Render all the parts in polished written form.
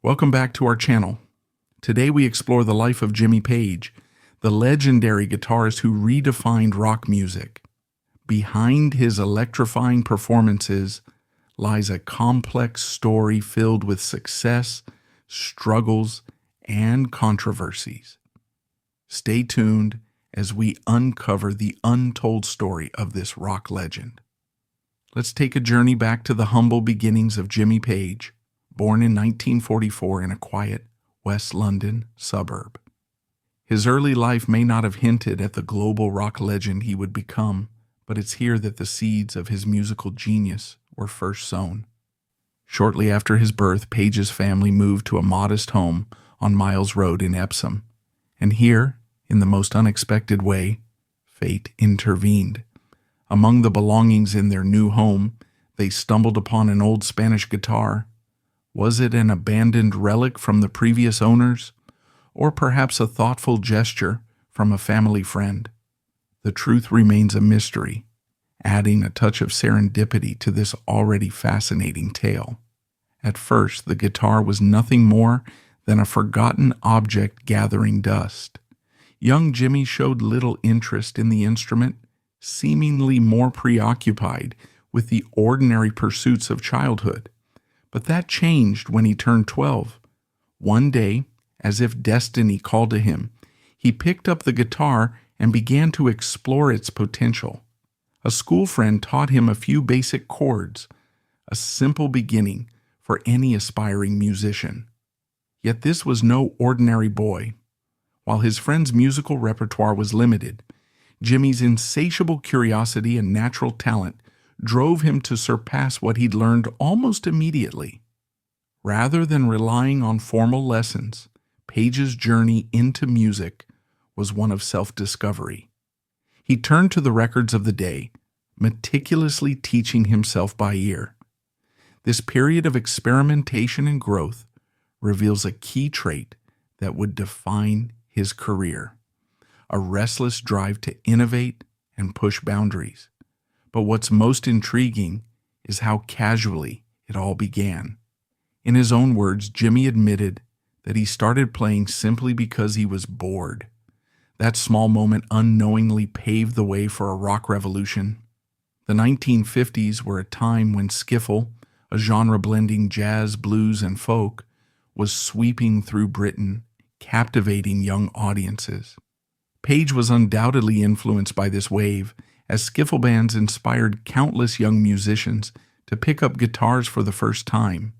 Welcome back to our channel. Today we explore the life of Jimmy Page, the legendary guitarist who redefined rock music. Behind his electrifying performances lies a complex story filled with success, struggles, and controversies. Stay tuned as we uncover the untold story of this rock legend. Let's take a journey back to the humble beginnings of Jimmy Page, born in 1944 in a quiet West London suburb. His early life may not have hinted at the global rock legend he would become, but it's here that the seeds of his musical genius were first sown. Shortly after his birth, Page's family moved to a modest home on Miles Road in Epsom, and here, in the most unexpected way, fate intervened. Among the belongings in their new home, they stumbled upon an old Spanish guitar. Was it an abandoned relic from the previous owners, or perhaps a thoughtful gesture from a family friend? The truth remains a mystery, adding a touch of serendipity to this already fascinating tale. At first, the guitar was nothing more than a forgotten object gathering dust. Young Jimmy showed little interest in the instrument, seemingly more preoccupied with the ordinary pursuits of childhood. But that changed when he turned 12. One day, as if destiny called to him, he picked up the guitar and began to explore its potential. A school friend taught him a few basic chords, a simple beginning for any aspiring musician. Yet this was no ordinary boy. While his friend's musical repertoire was limited, Jimmy's insatiable curiosity and natural talent drove him to surpass what he'd learned almost immediately. Rather than relying on formal lessons, Page's journey into music was one of self-discovery. He turned to the records of the day, meticulously teaching himself by ear. This period of experimentation and growth reveals a key trait that would define his career: a restless drive to innovate and push boundaries. But what's most intriguing is how casually it all began. In his own words, Jimmy admitted that he started playing simply because he was bored. That small moment unknowingly paved the way for a rock revolution. The 1950s were a time when skiffle, a genre blending jazz, blues, and folk, was sweeping through Britain, captivating young audiences. Page was undoubtedly influenced by this wave, as skiffle bands inspired countless young musicians to pick up guitars for the first time.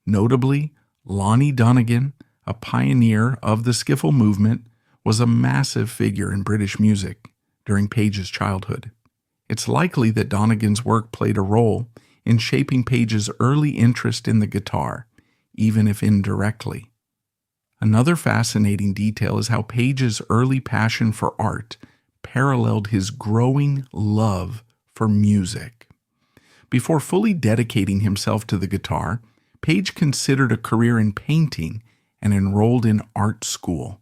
Notably, Lonnie Donegan, a pioneer of the skiffle movement, was a massive figure in British music during Page's childhood. It's likely that Donegan's work played a role in shaping Page's early interest in the guitar, even if indirectly. Another fascinating detail is how Page's early passion for art paralleled his growing love for music. Before fully dedicating himself to the guitar, Page considered a career in painting and enrolled in art school.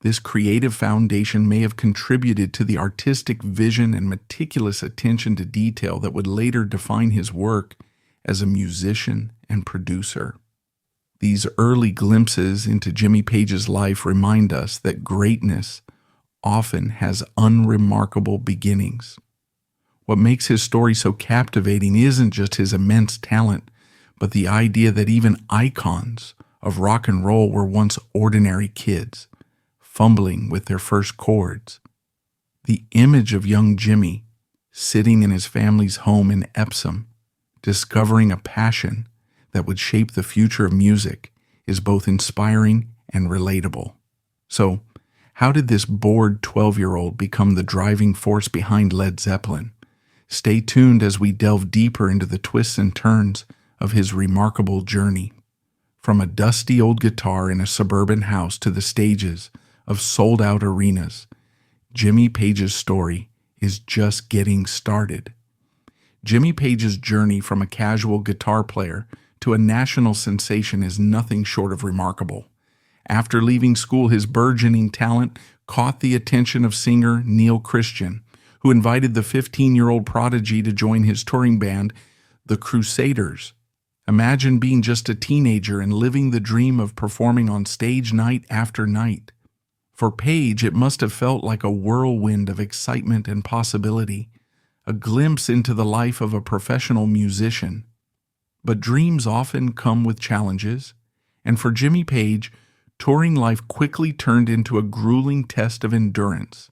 This creative foundation may have contributed to the artistic vision and meticulous attention to detail that would later define his work as a musician and producer. These early glimpses into Jimmy Page's life remind us that greatness often has unremarkable beginnings. What makes his story so captivating isn't just his immense talent, but the idea that even icons of rock and roll were once ordinary kids, fumbling with their first chords. The image of young Jimmy sitting in his family's home in Epsom, discovering a passion that would shape the future of music, is both inspiring and relatable. So, how did this bored 12-year-old become the driving force behind Led Zeppelin? Stay tuned as we delve deeper into the twists and turns of his remarkable journey. From a dusty old guitar in a suburban house to the stages of sold-out arenas, Jimmy Page's story is just getting started. Jimmy Page's journey from a casual guitar player to a national sensation is nothing short of remarkable. After leaving school, his burgeoning talent caught the attention of singer Neil Christian, who invited the 15-year-old prodigy to join his touring band, the Crusaders. Imagine being just a teenager and living the dream of performing on stage night after night. For Page, it must have felt like a whirlwind of excitement and possibility, a glimpse into the life of a professional musician. But dreams often come with challenges, and for Jimmy Page, touring life quickly turned into a grueling test of endurance.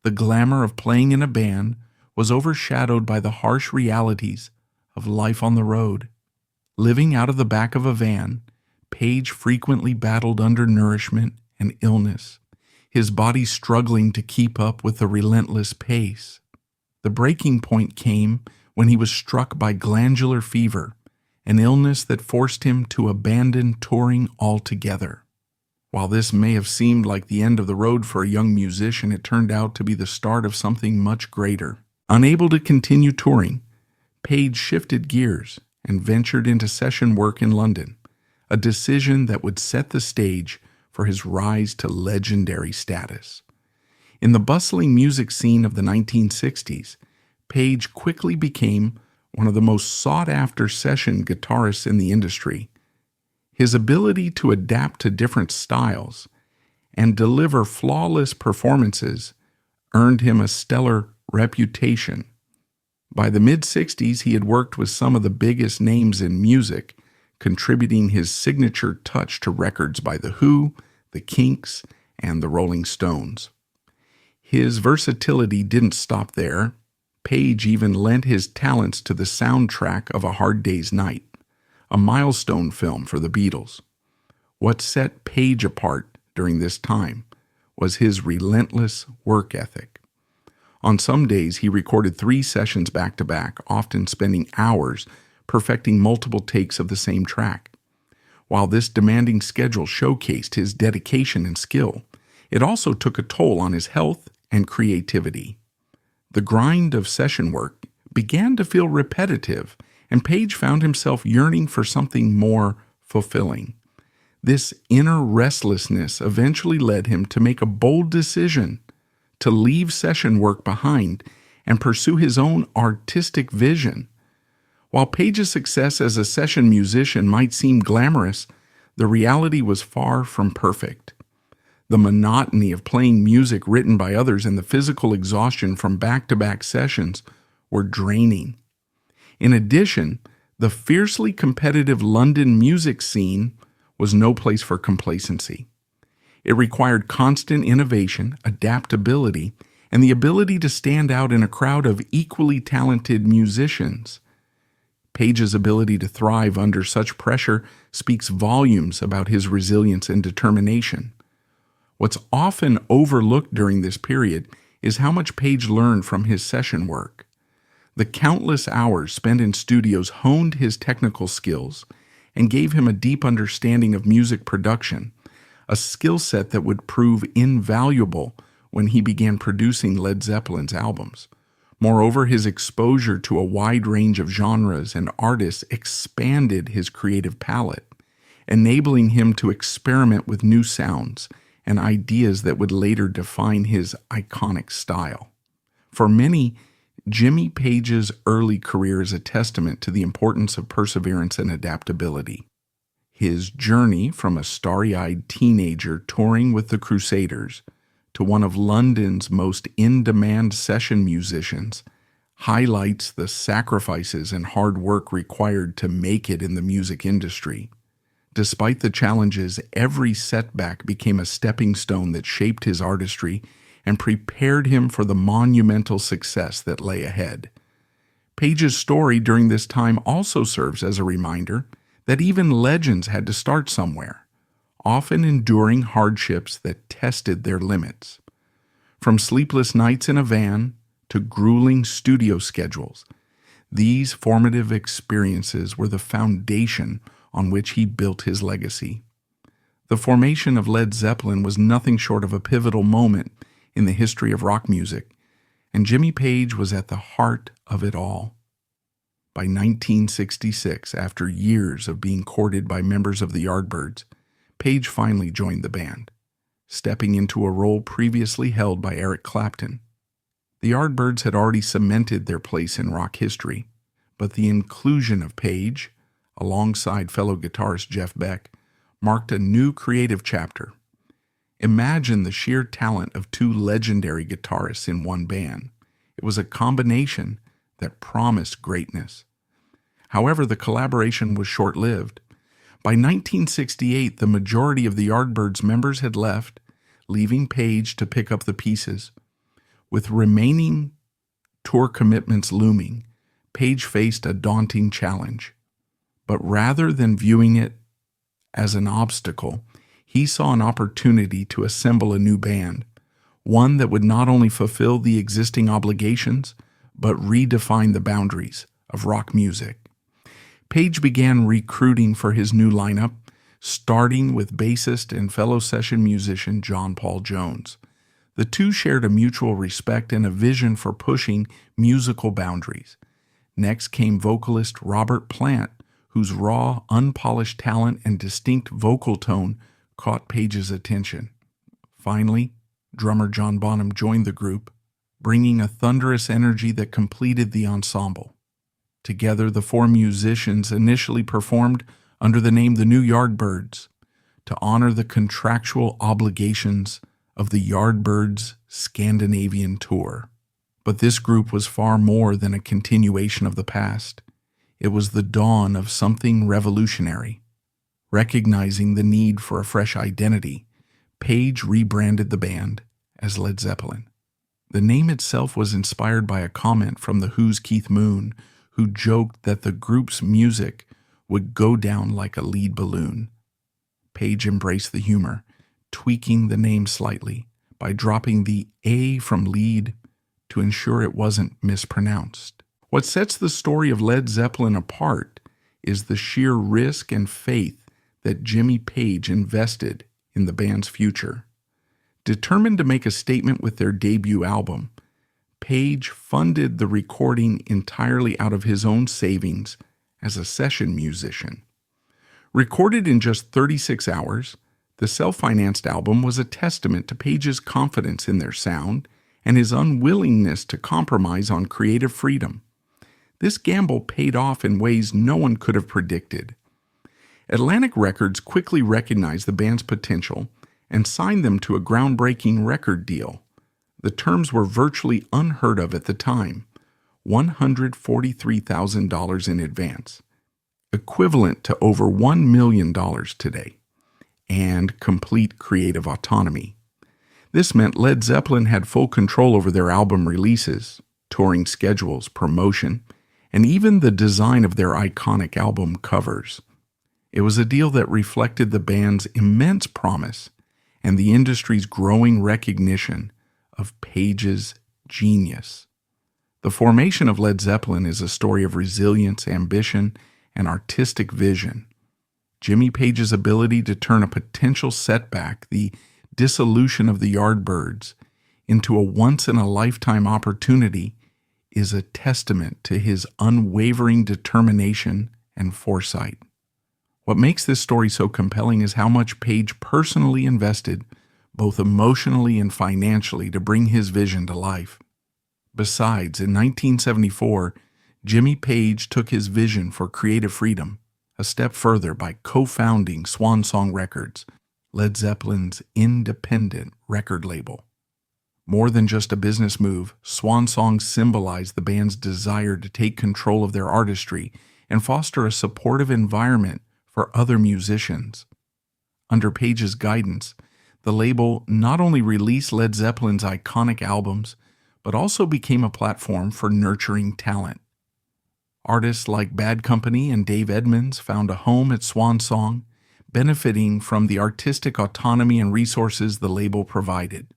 The glamour of playing in a band was overshadowed by the harsh realities of life on the road. Living out of the back of a van, Page frequently battled undernourishment and illness, his body struggling to keep up with the relentless pace. The breaking point came when he was struck by glandular fever, an illness that forced him to abandon touring altogether. While this may have seemed like the end of the road for a young musician, it turned out to be the start of something much greater. Unable to continue touring, Page shifted gears and ventured into session work in London, a decision that would set the stage for his rise to legendary status. In the bustling music scene of the 1960s, Page quickly became one of the most sought-after session guitarists in the industry. His ability to adapt to different styles and deliver flawless performances earned him a stellar reputation. By the mid-60s, he had worked with some of the biggest names in music, contributing his signature touch to records by The Who, The Kinks, and the Rolling Stones. His versatility didn't stop there. Page even lent his talents to the soundtrack of A Hard Day's Night, a milestone film for the Beatles. What set Page apart during this time was his relentless work ethic. On some days, he recorded 3 sessions back-to-back, often spending hours perfecting multiple takes of the same track. While this demanding schedule showcased his dedication and skill, it also took a toll on his health and creativity. The grind of session work began to feel repetitive, and Page found himself yearning for something more fulfilling. This inner restlessness eventually led him to make a bold decision to leave session work behind and pursue his own artistic vision. While Page's success as a session musician might seem glamorous, the reality was far from perfect. The monotony of playing music written by others and the physical exhaustion from back-to-back sessions were draining. In addition, the fiercely competitive London music scene was no place for complacency. It required constant innovation, adaptability, and the ability to stand out in a crowd of equally talented musicians. Page's ability to thrive under such pressure speaks volumes about his resilience and determination. What's often overlooked during this period is how much Page learned from his session work. The countless hours spent in studios honed his technical skills and gave him a deep understanding of music production, a skill set that would prove invaluable when he began producing Led Zeppelin's albums. Moreover, his exposure to a wide range of genres and artists expanded his creative palette, enabling him to experiment with new sounds and ideas that would later define his iconic style. For many, Jimmy Page's early career is a testament to the importance of perseverance and adaptability. His journey from a starry-eyed teenager touring with the Crusaders to one of London's most in-demand session musicians highlights the sacrifices and hard work required to make it in the music industry. Despite the challenges, every setback became a stepping stone that shaped his artistry and prepared him for the monumental success that lay ahead. Page's story during this time also serves as a reminder that even legends had to start somewhere, often enduring hardships that tested their limits. From sleepless nights in a van to grueling studio schedules, these formative experiences were the foundation on which he built his legacy. The formation of Led Zeppelin was nothing short of a pivotal moment in the history of rock music, and Jimmy Page was at the heart of it all. By 1966, after years of being courted by members of the Yardbirds, Page finally joined the band, stepping into a role previously held by Eric Clapton. The Yardbirds had already cemented their place in rock history, but the inclusion of Page alongside fellow guitarist Jeff Beck, marked a new creative chapter. Imagine the sheer talent of two legendary guitarists in one band. It was a combination that promised greatness. However, the collaboration was short-lived. By 1968, the majority of the Yardbirds members had left, leaving Page to pick up the pieces. With remaining tour commitments looming, Page faced a daunting challenge. But rather than viewing it as an obstacle, he saw an opportunity to assemble a new band, one that would not only fulfill the existing obligations, but redefine the boundaries of rock music. Page began recruiting for his new lineup, starting with bassist and fellow session musician John Paul Jones. The two shared a mutual respect and a vision for pushing musical boundaries. Next came vocalist Robert Plant, whose raw, unpolished talent and distinct vocal tone caught Page's attention. Finally, drummer John Bonham joined the group, bringing a thunderous energy that completed the ensemble. Together, the four musicians initially performed under the name the New Yardbirds to honor the contractual obligations of the Yardbirds' Scandinavian tour. But this group was far more than a continuation of the past. It was the dawn of something revolutionary. Recognizing the need for a fresh identity, Page rebranded the band as Led Zeppelin. The name itself was inspired by a comment from The Who's Keith Moon, who joked that the group's music would go down like a lead balloon. Page embraced the humor, tweaking the name slightly by dropping the A from lead to ensure it wasn't mispronounced. What sets the story of Led Zeppelin apart is the sheer risk and faith that Jimmy Page invested in the band's future. Determined to make a statement with their debut album, Page funded the recording entirely out of his own savings as a session musician. Recorded in just 36 hours, the self-financed album was a testament to Page's confidence in their sound and his unwillingness to compromise on creative freedom. This gamble paid off in ways no one could have predicted. Atlantic Records quickly recognized the band's potential and signed them to a groundbreaking record deal. The terms were virtually unheard of at the time, $143,000 in advance, equivalent to over $1 million today, and complete creative autonomy. This meant Led Zeppelin had full control over their album releases, touring schedules, promotion, and even the design of their iconic album covers. It was a deal that reflected the band's immense promise and the industry's growing recognition of Page's genius. The formation of Led Zeppelin is a story of resilience, ambition, and artistic vision. Jimmy Page's ability to turn a potential setback, the dissolution of the Yardbirds, into a once-in-a-lifetime opportunity is a testament to his unwavering determination and foresight. What makes this story so compelling is how much Page personally invested, both emotionally and financially, to bring his vision to life. Besides, in 1974, Jimmy Page took his vision for creative freedom a step further by co-founding Swan Song Records, Led Zeppelin's independent record label. More than just a business move, Swan Song symbolized the band's desire to take control of their artistry and foster a supportive environment for other musicians. Under Page's guidance, the label not only released Led Zeppelin's iconic albums, but also became a platform for nurturing talent. Artists like Bad Company and Dave Edmunds found a home at Swan Song, benefiting from the artistic autonomy and resources the label provided.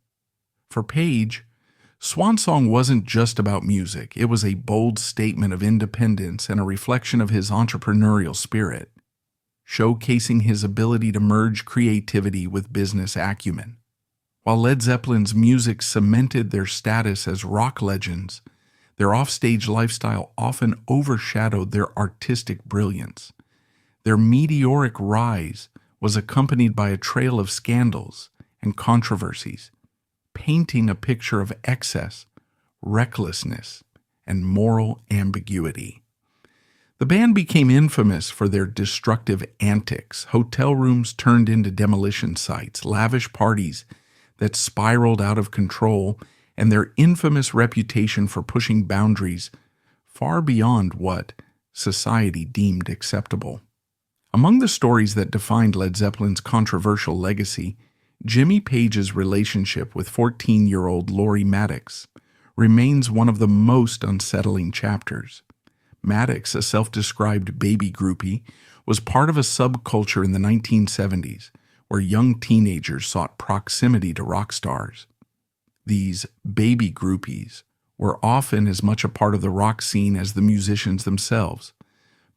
For Page, Swan Song wasn't just about music. It was a bold statement of independence and a reflection of his entrepreneurial spirit, showcasing his ability to merge creativity with business acumen. While Led Zeppelin's music cemented their status as rock legends, their offstage lifestyle often overshadowed their artistic brilliance. Their meteoric rise was accompanied by a trail of scandals and controversies, painting a picture of excess, recklessness, and moral ambiguity. The band became infamous for their destructive antics, hotel rooms turned into demolition sites, lavish parties that spiraled out of control, and their infamous reputation for pushing boundaries far beyond what society deemed acceptable. Among the stories that defined Led Zeppelin's controversial legacy, Jimmy Page's relationship with 14-year-old Lori Maddox remains one of the most unsettling chapters. Maddox, a self-described baby groupie, was part of a subculture in the 1970s where young teenagers sought proximity to rock stars. These baby groupies were often as much a part of the rock scene as the musicians themselves,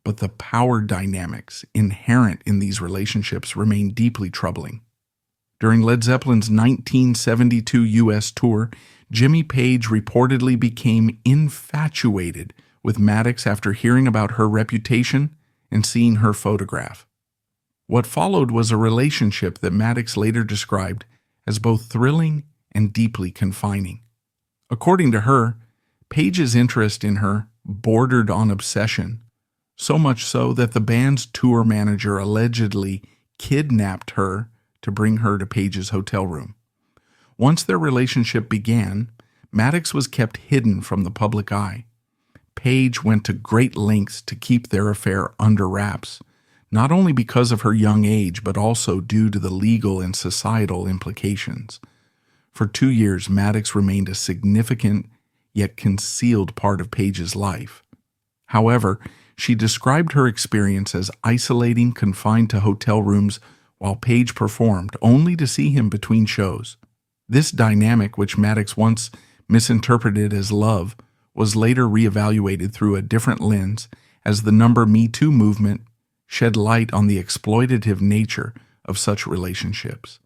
but the power dynamics inherent in these relationships remain deeply troubling. During Led Zeppelin's 1972 U.S. tour, Jimmy Page reportedly became infatuated with Maddox after hearing about her reputation and seeing her photograph. What followed was a relationship that Maddox later described as both thrilling and deeply confining. According to her, Page's interest in her bordered on obsession, so much so that the band's tour manager allegedly kidnapped her to bring her to Page's hotel room. Once their relationship began, Maddox was kept hidden from the public eye. Page went to great lengths to keep their affair under wraps, not only because of her young age, but also due to the legal and societal implications. For 2 years, Maddox remained a significant yet concealed part of Page's life. However, she described her experience as isolating, confined to hotel rooms while Page performed, only to see him between shows. This dynamic, which Maddox once misinterpreted as love, was later reevaluated through a different lens as the Me Too movement shed light on the exploitative nature of such relationships.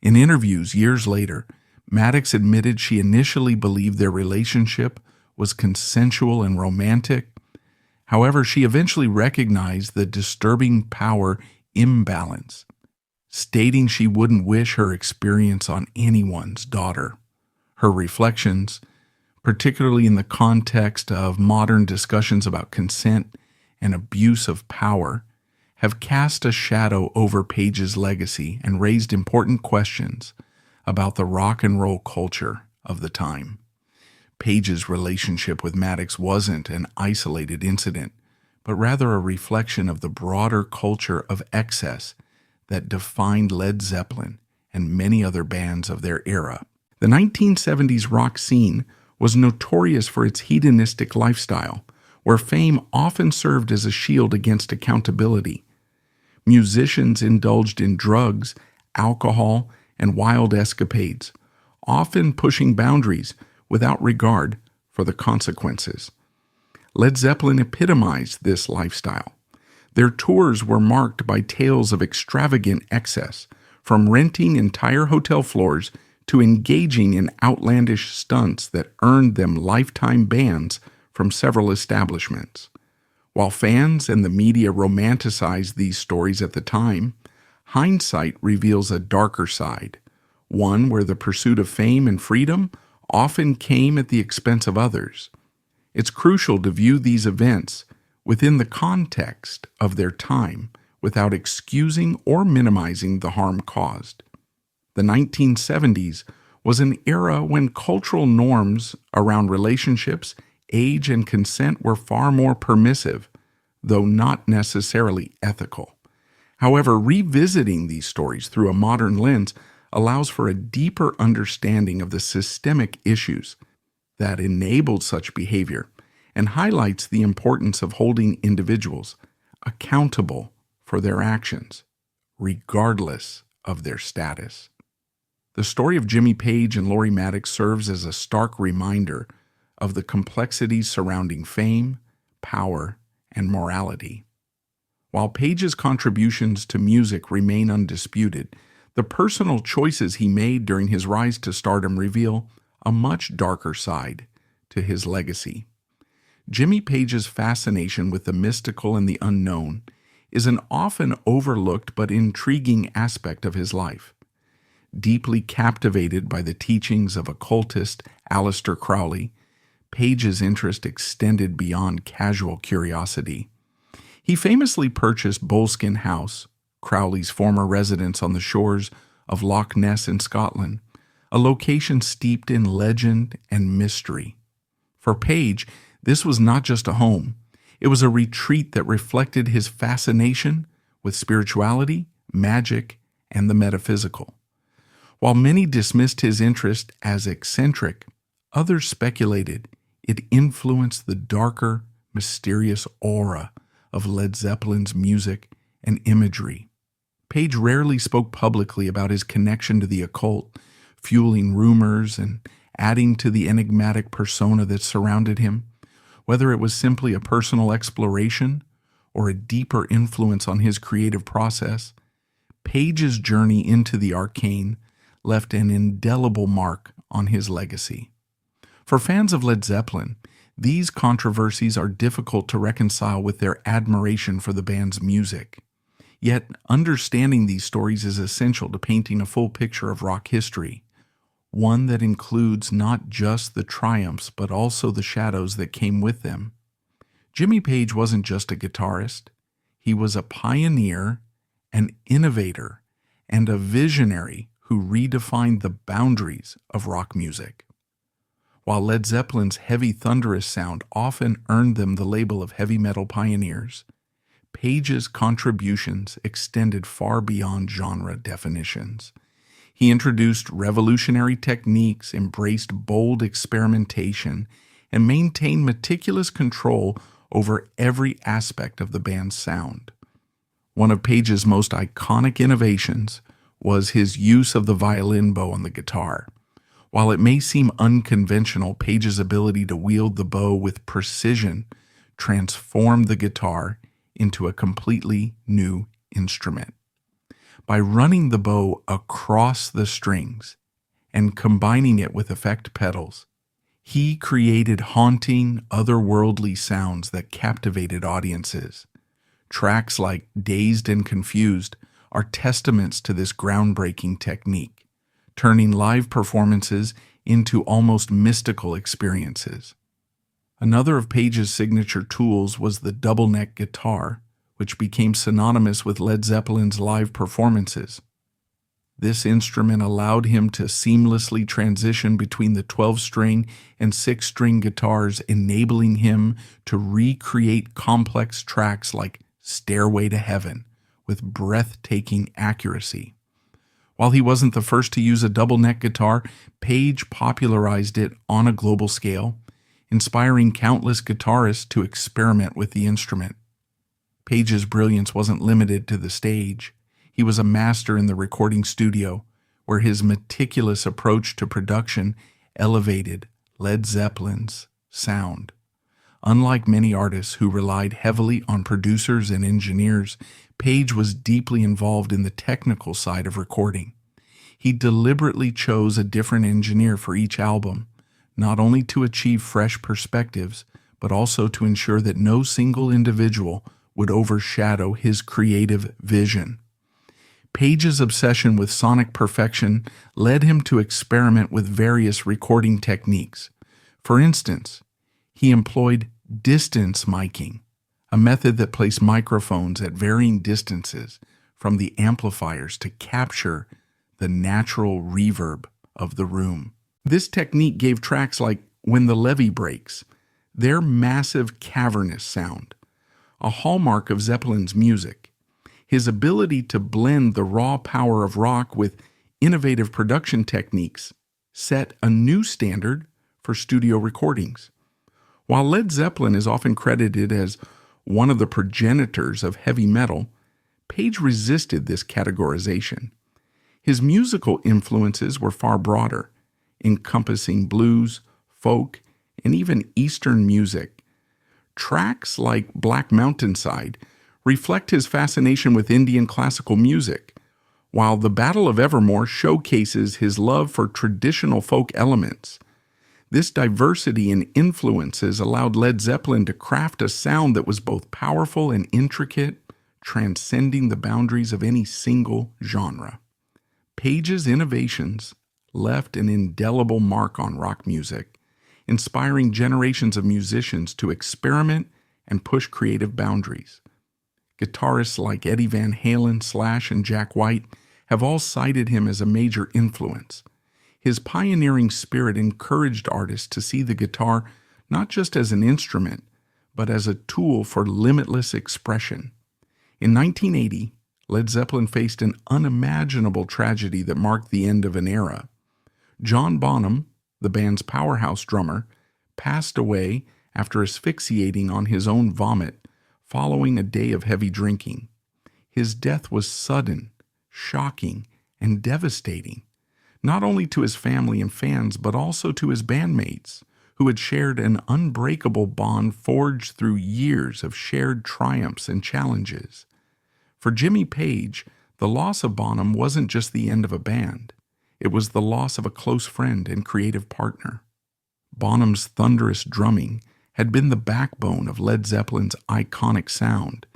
In interviews years later, Maddox admitted she initially believed their relationship was consensual and romantic. However, she eventually recognized the disturbing power imbalance, stating she wouldn't wish her experience on anyone's daughter. Her reflections, particularly in the context of modern discussions about consent and abuse of power, have cast a shadow over Page's legacy and raised important questions about the rock and roll culture of the time. Page's relationship with Maddox wasn't an isolated incident, but rather a reflection of the broader culture of excess that defined Led Zeppelin and many other bands of their era. The 1970s rock scene was notorious for its hedonistic lifestyle, where fame often served as a shield against accountability. Musicians indulged in drugs, alcohol, and wild escapades, often pushing boundaries without regard for the consequences. Led Zeppelin epitomized this lifestyle. Their tours were marked by tales of extravagant excess, from renting entire hotel floors to engaging in outlandish stunts that earned them lifetime bans from several establishments. While fans and the media romanticized these stories at the time, hindsight reveals a darker side, one where the pursuit of fame and freedom often came at the expense of others. It's crucial to view these events within the context of their time without excusing or minimizing the harm caused. The 1970s was an era when cultural norms around relationships, age, and consent were far more permissive, though not necessarily ethical. However, revisiting these stories through a modern lens allows for a deeper understanding of the systemic issues that enabled such behavior and highlights the importance of holding individuals accountable for their actions, regardless of their status. The story of Jimmy Page and Lori Maddox serves as a stark reminder of the complexities surrounding fame, power, and morality. While Page's contributions to music remain undisputed, the personal choices he made during his rise to stardom reveal a much darker side to his legacy. Jimmy Page's fascination with the mystical and the unknown is an often overlooked but intriguing aspect of his life. Deeply captivated by the teachings of occultist Aleister Crowley, Page's interest extended beyond casual curiosity. He famously purchased Boleskine House, Crowley's former residence on the shores of Loch Ness in Scotland, a location steeped in legend and mystery. For Page, this was not just a home. It was a retreat that reflected his fascination with spirituality, magic, and the metaphysical. While many dismissed his interest as eccentric, others speculated it influenced the darker, mysterious aura of Led Zeppelin's music and imagery. Page rarely spoke publicly about his connection to the occult, fueling rumors and adding to the enigmatic persona that surrounded him. Whether it was simply a personal exploration or a deeper influence on his creative process, Page's journey into the arcane left an indelible mark on his legacy. For fans of Led Zeppelin, these controversies are difficult to reconcile with their admiration for the band's music. Yet, understanding these stories is essential to painting a full picture of rock history, one that includes not just the triumphs but also the shadows that came with them. Jimmy Page wasn't just a guitarist. He was a pioneer, an innovator, and a visionary who redefined the boundaries of rock music. While Led Zeppelin's heavy, thunderous sound often earned them the label of heavy metal pioneers, Page's contributions extended far beyond genre definitions. He introduced revolutionary techniques, embraced bold experimentation, and maintained meticulous control over every aspect of the band's sound. One of Page's most iconic innovations was his use of the violin bow on the guitar. While it may seem unconventional, Page's ability to wield the bow with precision transformed the guitar into a completely new instrument. By running the bow across the strings and combining it with effect pedals, he created haunting, otherworldly sounds that captivated audiences. Tracks like Dazed and Confused are testaments to this groundbreaking technique, turning live performances into almost mystical experiences. Another of Page's signature tools was the double-neck guitar, which became synonymous with Led Zeppelin's live performances. This instrument allowed him to seamlessly transition between the 12-string and 6-string guitars, enabling him to recreate complex tracks like Stairway to Heaven with breathtaking accuracy. While he wasn't the first to use a double-neck guitar, Page popularized it on a global scale, inspiring countless guitarists to experiment with the instrument. Page's brilliance wasn't limited to the stage. He was a master in the recording studio, where his meticulous approach to production elevated Led Zeppelin's sound. Unlike many artists who relied heavily on producers and engineers, Page was deeply involved in the technical side of recording. He deliberately chose a different engineer for each album, not only to achieve fresh perspectives, but also to ensure that no single individual would overshadow his creative vision. Page's obsession with sonic perfection led him to experiment with various recording techniques. For instance, he employed distance miking, a method that placed microphones at varying distances from the amplifiers to capture the natural reverb of the room. This technique gave tracks like When the Levee Breaks their massive cavernous sound, a hallmark of Zeppelin's music. His ability to blend the raw power of rock with innovative production techniques set a new standard for studio recordings. While Led Zeppelin is often credited as one of the progenitors of heavy metal, Page resisted this categorization. His musical influences were far broader, encompassing blues, folk, and even Eastern music. Tracks like Black Mountainside reflect his fascination with Indian classical music, while The Battle of Evermore showcases his love for traditional folk elements. This diversity in influences allowed Led Zeppelin to craft a sound that was both powerful and intricate, transcending the boundaries of any single genre. Page's innovations left an indelible mark on rock music, inspiring generations of musicians to experiment and push creative boundaries. Guitarists like Eddie Van Halen, Slash, and Jack White have all cited him as a major influence. His pioneering spirit encouraged artists to see the guitar not just as an instrument, but as a tool for limitless expression. In 1980, Led Zeppelin faced an unimaginable tragedy that marked the end of an era. John Bonham, the band's powerhouse drummer, passed away after asphyxiating on his own vomit following a day of heavy drinking. His death was sudden, shocking, and devastating, not only to his family and fans, but also to his bandmates, who had shared an unbreakable bond forged through years of shared triumphs and challenges. For Jimmy Page, the loss of Bonham wasn't just the end of a band. It was the loss of a close friend and creative partner. Bonham's thunderous drumming had been the backbone of Led Zeppelin's iconic sound,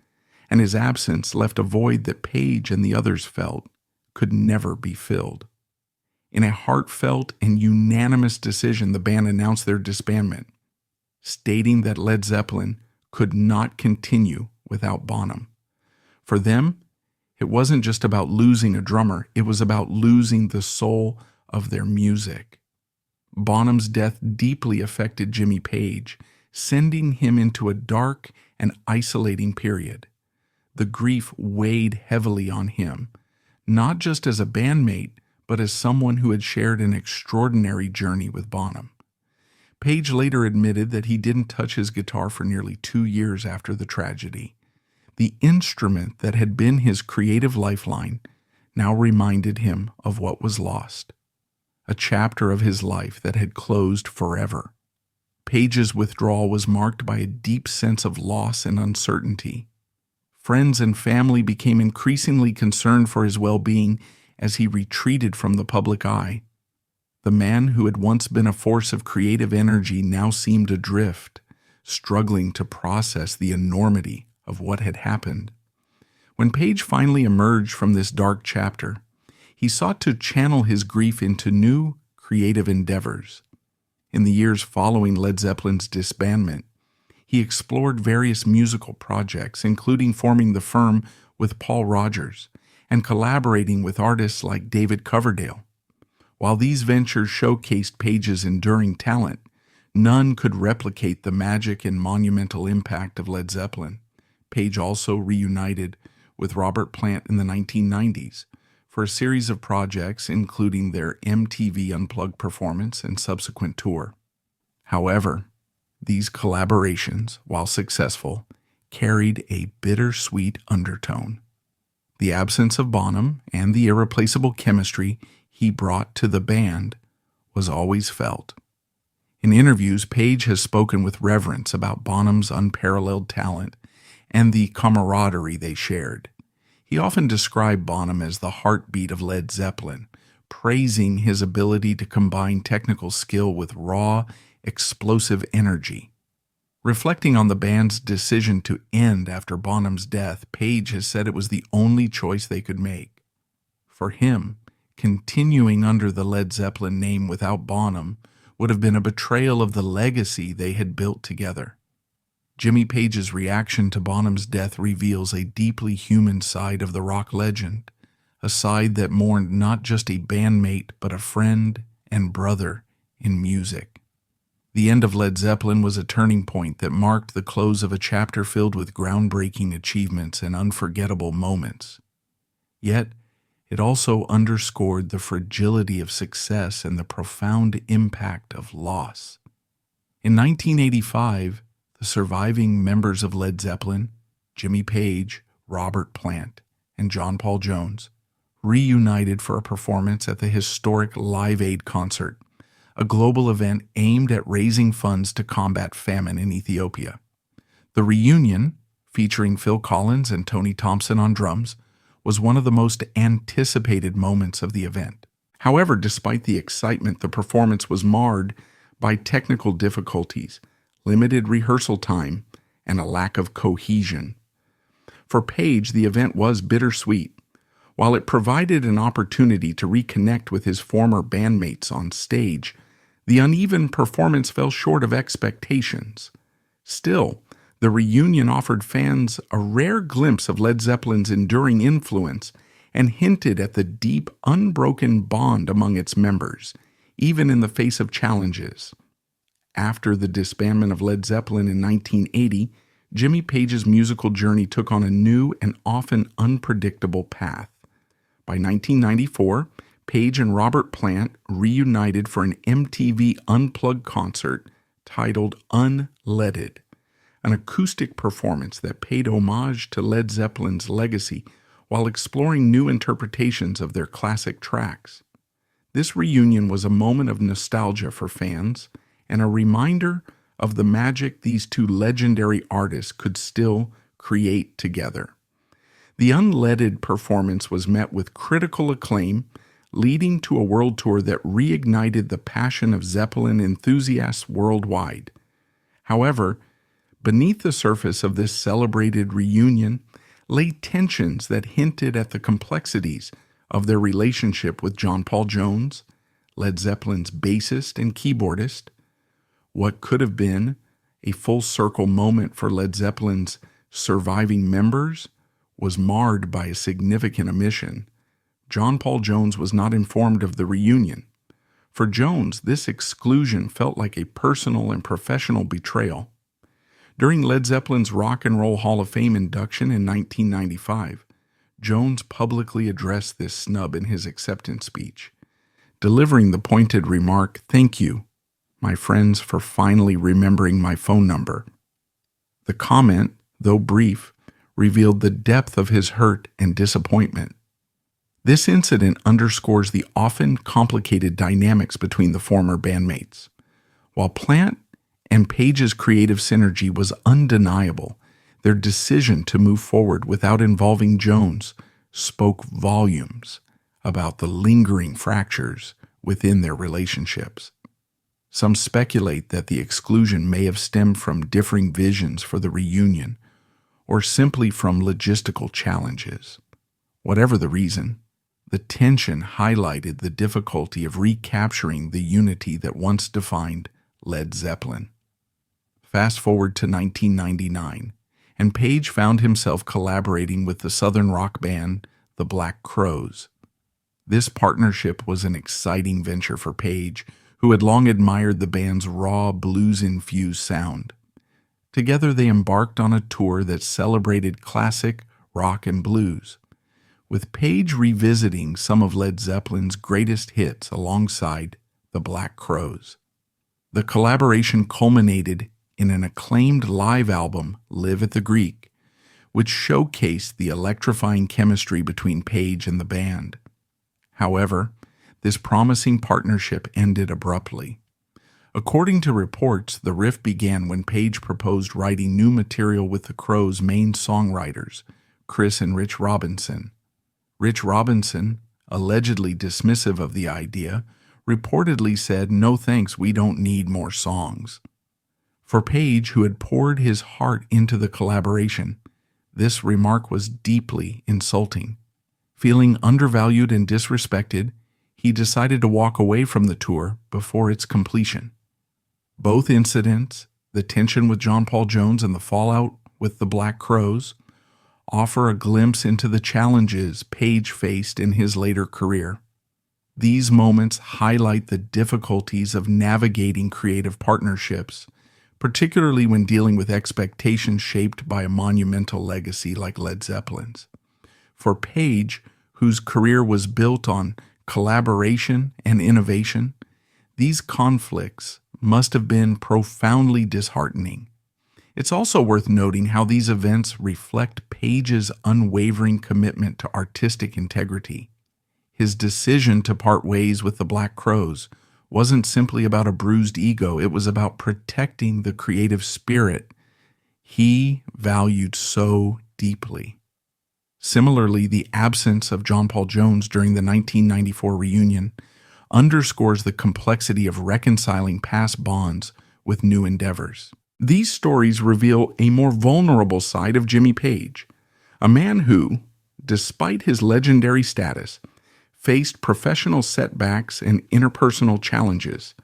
and his absence left a void that Page and the others felt could never be filled. In a heartfelt and unanimous decision, the band announced their disbandment, stating that Led Zeppelin could not continue without Bonham. For them, it wasn't just about losing a drummer, it was about losing the soul of their music. Bonham's death deeply affected Jimmy Page, sending him into a dark and isolating period. The grief weighed heavily on him, not just as a bandmate, but as someone who had shared an extraordinary journey with Bonham. Page later admitted that he didn't touch his guitar for nearly 2 years after the tragedy. The instrument that had been his creative lifeline now reminded him of what was lost, a chapter of his life that had closed forever. Page's withdrawal was marked by a deep sense of loss and uncertainty. Friends and family became increasingly concerned for his well-being as he retreated from the public eye. The man who had once been a force of creative energy now seemed adrift, struggling to process the enormity of what had happened. When Page finally emerged from this dark chapter, he sought to channel his grief into new, creative endeavors. In the years following Led Zeppelin's disbandment, he explored various musical projects, including forming the firm with Paul Rodgers and collaborating with artists like David Coverdale. While these ventures showcased Page's enduring talent, none could replicate the magic and monumental impact of Led Zeppelin. Page also reunited with Robert Plant in the 1990s for a series of projects, including their MTV Unplugged performance and subsequent tour. However, these collaborations, while successful, carried a bittersweet undertone. The absence of Bonham and the irreplaceable chemistry he brought to the band was always felt. In interviews, Page has spoken with reverence about Bonham's unparalleled talent and the camaraderie they shared. He often described Bonham as the heartbeat of Led Zeppelin, praising his ability to combine technical skill with raw, explosive energy. Reflecting on the band's decision to end after Bonham's death, Page has said it was the only choice they could make. For him, continuing under the Led Zeppelin name without Bonham would have been a betrayal of the legacy they had built together. Jimmy Page's reaction to Bonham's death reveals a deeply human side of the rock legend, a side that mourned not just a bandmate but a friend and brother in music. The end of Led Zeppelin was a turning point that marked the close of a chapter filled with groundbreaking achievements and unforgettable moments. Yet, it also underscored the fragility of success and the profound impact of loss. In 1985, the surviving members of Led Zeppelin, Jimmy Page, Robert Plant, and John Paul Jones, reunited for a performance at the historic Live Aid concert, a global event aimed at raising funds to combat famine in Ethiopia. The reunion, featuring Phil Collins and Tony Thompson on drums, was one of the most anticipated moments of the event. However, despite the excitement, the performance was marred by technical difficulties, limited rehearsal time, and a lack of cohesion. For Page, the event was bittersweet. While it provided an opportunity to reconnect with his former bandmates on stage, the uneven performance fell short of expectations. Still, The reunion offered fans a rare glimpse of Led Zeppelin's enduring influence and hinted at the deep, unbroken bond among its members, even in the face of challenges. After the disbandment of Led Zeppelin in 1980, Jimmy Page's musical journey took on a new and often unpredictable path. By 1994, Page and Robert Plant reunited for an MTV Unplugged concert titled Unleaded, an acoustic performance that paid homage to Led Zeppelin's legacy while exploring new interpretations of their classic tracks. This reunion was a moment of nostalgia for fans and a reminder of the magic these two legendary artists could still create together. The Unleaded performance was met with critical acclaim, leading to a world tour that reignited the passion of Zeppelin enthusiasts worldwide. However, beneath the surface of this celebrated reunion lay tensions that hinted at the complexities of their relationship with John Paul Jones, Led Zeppelin's bassist and keyboardist. What could have been a full-circle moment for Led Zeppelin's surviving members was marred by a significant omission. John Paul Jones was not informed of the reunion. For Jones, this exclusion felt like a personal and professional betrayal. During Led Zeppelin's Rock and Roll Hall of Fame induction in 1995, Jones publicly addressed this snub in his acceptance speech, delivering the pointed remark, "Thank you, my friends, for finally remembering my phone number." The comment, though brief, revealed the depth of his hurt and disappointment. This incident underscores the often complicated dynamics between the former bandmates. While Plant and Page's creative synergy was undeniable, their decision to move forward without involving Jones spoke volumes about the lingering fractures within their relationships. Some speculate that the exclusion may have stemmed from differing visions for the reunion, or simply from logistical challenges. Whatever the reason, the tension highlighted the difficulty of recapturing the unity that once defined Led Zeppelin. Fast forward to 1999, and Page found himself collaborating with the southern rock band, the Black Crowes. This partnership was an exciting venture for Page, who had long admired the band's raw, blues-infused sound. Together they embarked on a tour that celebrated classic rock and blues, with Page revisiting some of Led Zeppelin's greatest hits alongside the Black Crowes. The collaboration culminated in an acclaimed live album, Live at the Greek, which showcased the electrifying chemistry between Page and the band. However, this promising partnership ended abruptly. According to reports, the rift began when Page proposed writing new material with the Crowes' main songwriters, Chris and Rich Robinson. Rich Robinson, allegedly dismissive of the idea, reportedly said, "No thanks, we don't need more songs." For Page, who had poured his heart into the collaboration, this remark was deeply insulting. Feeling undervalued and disrespected, he decided to walk away from the tour before its completion. Both incidents, the tension with John Paul Jones and the fallout with the Black Crowes, offer a glimpse into the challenges Page faced in his later career. These moments highlight the difficulties of navigating creative partnerships, particularly when dealing with expectations shaped by a monumental legacy like Led Zeppelin's. For Page, whose career was built on collaboration and innovation, these conflicts must have been profoundly disheartening. It's also worth noting how these events reflect Page's unwavering commitment to artistic integrity. His decision to part ways with the Black Crowes wasn't simply about a bruised ego, it was about protecting the creative spirit he valued so deeply. Similarly, the absence of John Paul Jones during the 1994 reunion underscores the complexity of reconciling past bonds with new endeavors. These stories reveal a more vulnerable side of Jimmy Page, a man who, despite his legendary status, faced professional setbacks and interpersonal challenges.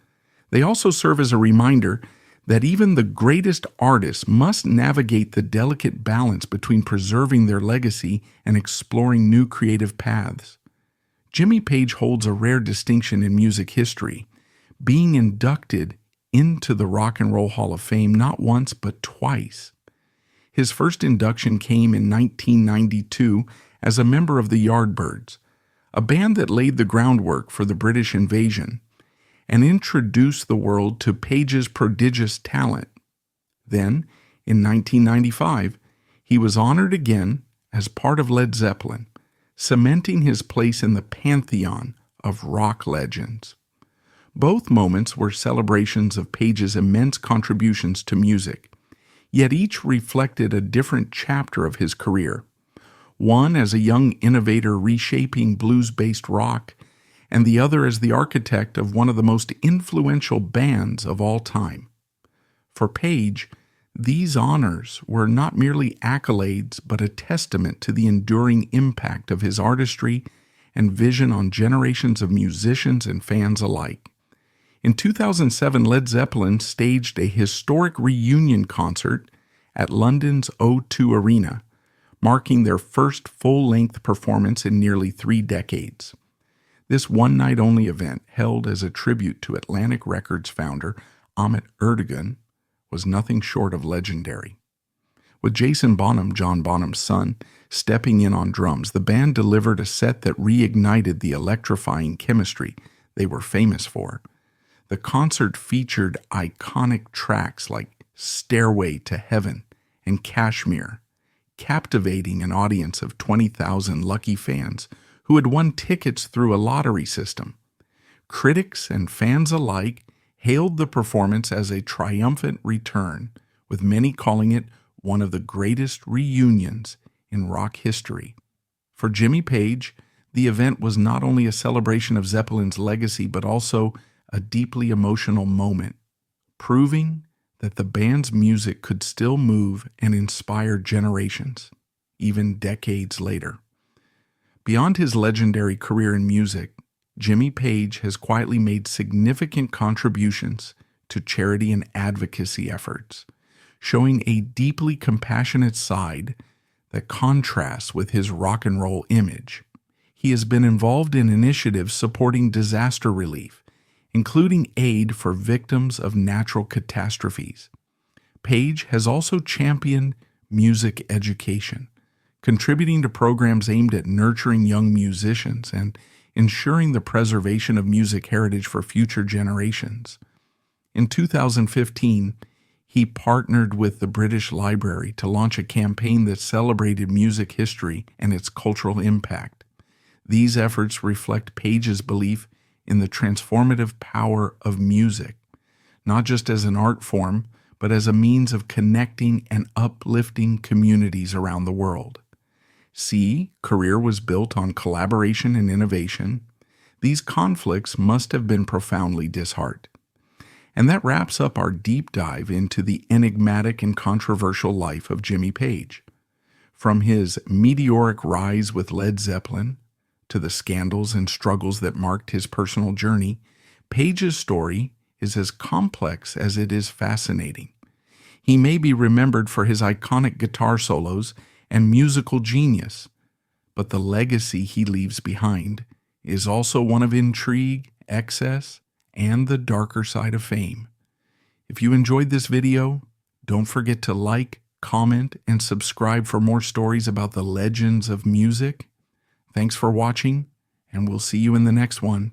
They also serve as a reminder that even the greatest artists must navigate the delicate balance between preserving their legacy and exploring new creative paths. Jimmy Page holds a rare distinction in music history, being inducted into the Rock and Roll Hall of Fame not once but twice. His first induction came in 1992 as a member of the Yardbirds, a band that laid the groundwork for the British invasion and introduced the world to Page's prodigious talent. Then, in 1995, he was honored again as part of Led Zeppelin, cementing his place in the pantheon of rock legends. Both moments were celebrations of Page's immense contributions to music, yet each reflected a different chapter of his career. One as a young innovator reshaping blues-based rock, and the other as the architect of one of the most influential bands of all time. For Page, these honors were not merely accolades but a testament to the enduring impact of his artistry and vision on generations of musicians and fans alike. In 2007, Led Zeppelin staged a historic reunion concert at London's O2 Arena, marking their first full-length performance in nearly 3 decades. This one-night-only event, held as a tribute to Atlantic Records founder Ahmet Ertegun, was nothing short of legendary. With Jason Bonham, John Bonham's son, stepping in on drums, the band delivered a set that reignited the electrifying chemistry they were famous for. The concert featured iconic tracks like Stairway to Heaven and Kashmir, captivating an audience of 20,000 lucky fans who had won tickets through a lottery system. Critics and fans alike hailed the performance as a triumphant return, with many calling it one of the greatest reunions in rock history. For Jimmy Page, the event was not only a celebration of Zeppelin's legacy but also a deeply emotional moment, proving that the band's music could still move and inspire generations, even decades later. Beyond his legendary career in music, Jimmy Page has quietly made significant contributions to charity and advocacy efforts, showing a deeply compassionate side that contrasts with his rock and roll image. He has been involved in initiatives supporting disaster relief, including aid for victims of natural catastrophes. Page has also championed music education, contributing to programs aimed at nurturing young musicians and ensuring the preservation of music heritage for future generations. In 2015, he partnered with the British Library to launch a campaign that celebrated music history and its cultural impact. These efforts reflect Page's belief in the transformative power of music, not just as an art form, but as a means of connecting and uplifting communities around the world. Career was built on collaboration and innovation. These conflicts must have been profoundly disheartened. And that wraps up our deep dive into the enigmatic and controversial life of Jimmy Page. From his meteoric rise with Led Zeppelin to the scandals and struggles that marked his personal journey, Page's story is as complex as it is fascinating. He may be remembered for his iconic guitar solos and musical genius, but the legacy he leaves behind is also one of intrigue, excess, and the darker side of fame. If you enjoyed this video, don't forget to like, comment, and subscribe for more stories about the legends of music. Thanks for watching, and we'll see you in the next one.